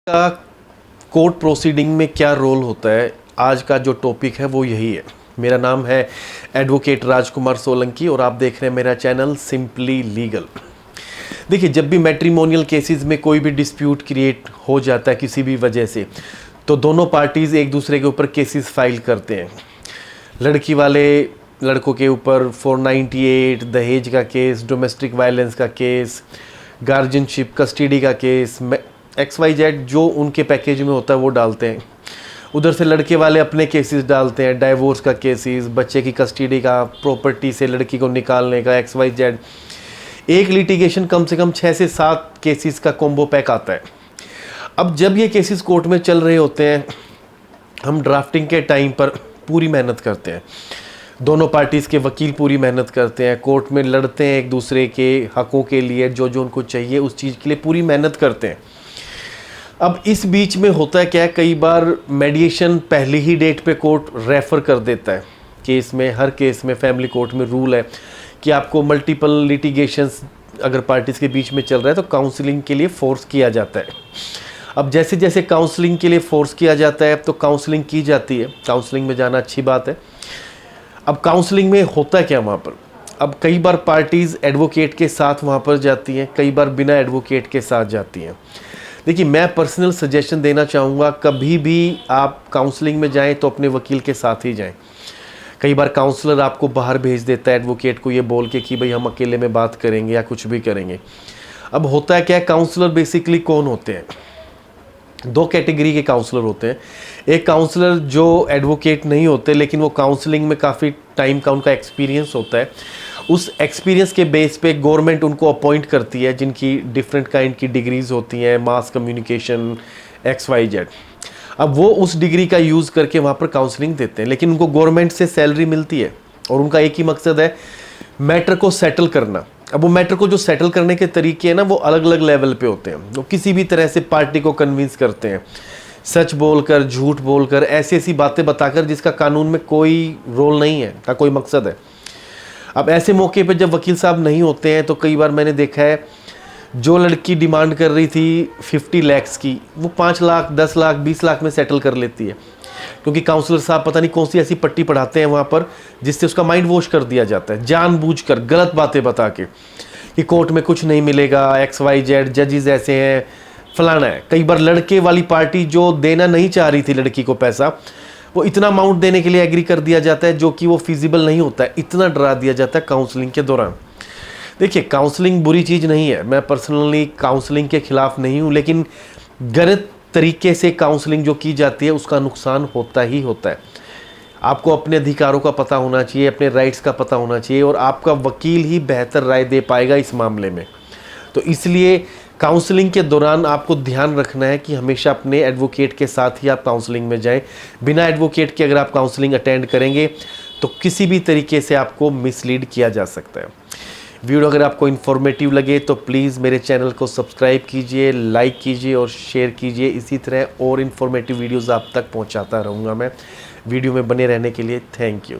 का court proceeding में क्या रोल होता है, आज का जो टॉपिक है वो यही है। मेरा नाम है एडवोकेट राजकुमार सोलंकी और आप देख रहे हैं मेरा चैनल सिंपली लीगल। देखिए, जब भी मैट्रिमोनियल केसेस में कोई भी डिस्प्यूट क्रिएट हो जाता है किसी भी वजह से, तो दोनों पार्टीज़ एक दूसरे के ऊपर केसेस फाइल करते हैं। लड़की वाले लड़कों के ऊपर 498 दहेज का केस, डोमेस्टिक वायलेंस का केस, गार्जियनशिप कस्टडी का केस, XYZ जो उनके पैकेज में होता है वो डालते हैं। उधर से लड़के वाले अपने केसेस डालते हैं, डाइवोर्स का केसेस, बच्चे की कस्टडी का, प्रॉपर्टी से लड़की को निकालने का, XYZ। एक लिटिगेशन कम से कम 6 से 7 केसेस का कॉम्बो पैक आता है। अब जब ये केसेस कोर्ट में चल रहे होते हैं, हम ड्राफ्टिंग के टाइम पर पूरी मेहनत करते हैं, दोनों पार्टीज़ के वकील पूरी मेहनत करते हैं, कोर्ट में लड़ते हैं एक दूसरे के हकों के लिए, जो जो उनको चाहिए उस चीज़ के लिए पूरी मेहनत करते हैं। अब इस बीच में होता है क्या, कई बार मेडिएशन पहली ही डेट पे कोर्ट रेफ़र कर देता है केस में। हर केस में फैमिली कोर्ट में रूल है कि आपको मल्टीपल लिटिगेशंस अगर पार्टीज़ के बीच में चल रहा है तो काउंसलिंग के लिए फ़ोर्स किया जाता है। अब जैसे जैसे काउंसलिंग के लिए फ़ोर्स किया जाता है तो काउंसलिंग की जाती है। काउंसलिंग में जाना अच्छी बात है। अब काउंसलिंग में होता है क्या वहाँ पर, अब कई बार पार्टीज़ एडवोकेट के साथ वहाँ पर जाती हैं, कई बार बिना एडवोकेट के साथ जाती हैं। देखिए, मैं पर्सनल सजेशन देना चाहूँगा, कभी भी आप काउंसलिंग में जाएं तो अपने वकील के साथ ही जाएं। कई बार काउंसलर आपको बाहर भेज देता है एडवोकेट को ये बोल के कि भाई हम अकेले में बात करेंगे या कुछ भी करेंगे। अब होता है क्या, काउंसलर बेसिकली कौन होते हैं? 2 कैटेगरी के काउंसलर होते हैं। एक काउंसलर जो एडवोकेट नहीं होते लेकिन वो काउंसलिंग में काफ़ी टाइम का उनका एक्सपीरियंस होता है। उस एक्सपीरियंस के बेस पे गवर्नमेंट उनको अपॉइंट करती है, जिनकी डिफरेंट काइंड की डिग्रीज़ होती हैं, मास कम्युनिकेशन, XYZ। अब वो उस डिग्री का यूज़ करके वहाँ पर काउंसलिंग देते हैं, लेकिन उनको गवर्नमेंट से सैलरी मिलती है और उनका एक ही मकसद है, मैटर को सेटल करना। अब वो मैटर को जो सेटल करने के तरीके हैं ना, वो अलग अलग लेवल पे होते हैं। वो किसी भी तरह से पार्टी को कन्विंस करते हैं, सच बोलकर, झूठ बोलकर, ऐसी ऐसी बातें बताकर जिसका कानून में कोई रोल नहीं है, का कोई मकसद है। अब ऐसे मौके पे जब वकील साहब नहीं होते हैं तो कई बार मैंने देखा है, जो लड़की डिमांड कर रही थी 50 लाख की, वो 5 लाख, 10 लाख, 20 लाख में सेटल कर लेती है, क्योंकि काउंसलर साहब पता नहीं कौन सी ऐसी पट्टी पढ़ाते हैं वहाँ पर जिससे उसका माइंड वॉश कर दिया जाता है, जानबूझकर गलत बातें बता के कि कोर्ट में कुछ नहीं मिलेगा, XYZ, जजेस ऐसे हैं, फलाना है। कई बार लड़के वाली पार्टी जो देना नहीं चाह रही थी लड़की को पैसा, वो इतना अमाउंट देने के लिए एग्री कर दिया जाता है जो कि वो फिजिबल नहीं होता है, इतना डरा दिया जाता है काउंसलिंग के दौरान। देखिए, काउंसलिंग बुरी चीज़ नहीं है, मैं पर्सनली काउंसलिंग के ख़िलाफ़ नहीं हूँ, लेकिन गलत तरीके से काउंसलिंग जो की जाती है उसका नुकसान होता ही होता है। आपको अपने अधिकारों का पता होना चाहिए, अपने राइट्स का पता होना चाहिए, और आपका वकील ही बेहतर राय दे पाएगा इस मामले में। तो इसलिए काउंसलिंग के दौरान आपको ध्यान रखना है कि हमेशा अपने एडवोकेट के साथ ही आप काउंसलिंग में जाएं। बिना एडवोकेट के अगर आप काउंसलिंग अटेंड करेंगे तो किसी भी तरीके से आपको मिसलीड किया जा सकता है। वीडियो अगर आपको इन्फॉर्मेटिव लगे तो प्लीज़ मेरे चैनल को सब्सक्राइब कीजिए, लाइक कीजिए और शेयर कीजिए। इसी तरह और इन्फॉर्मेटिव वीडियोज़ आप तक पहुँचाता रहूँगा मैं। वीडियो में बने रहने के लिए थैंक यू।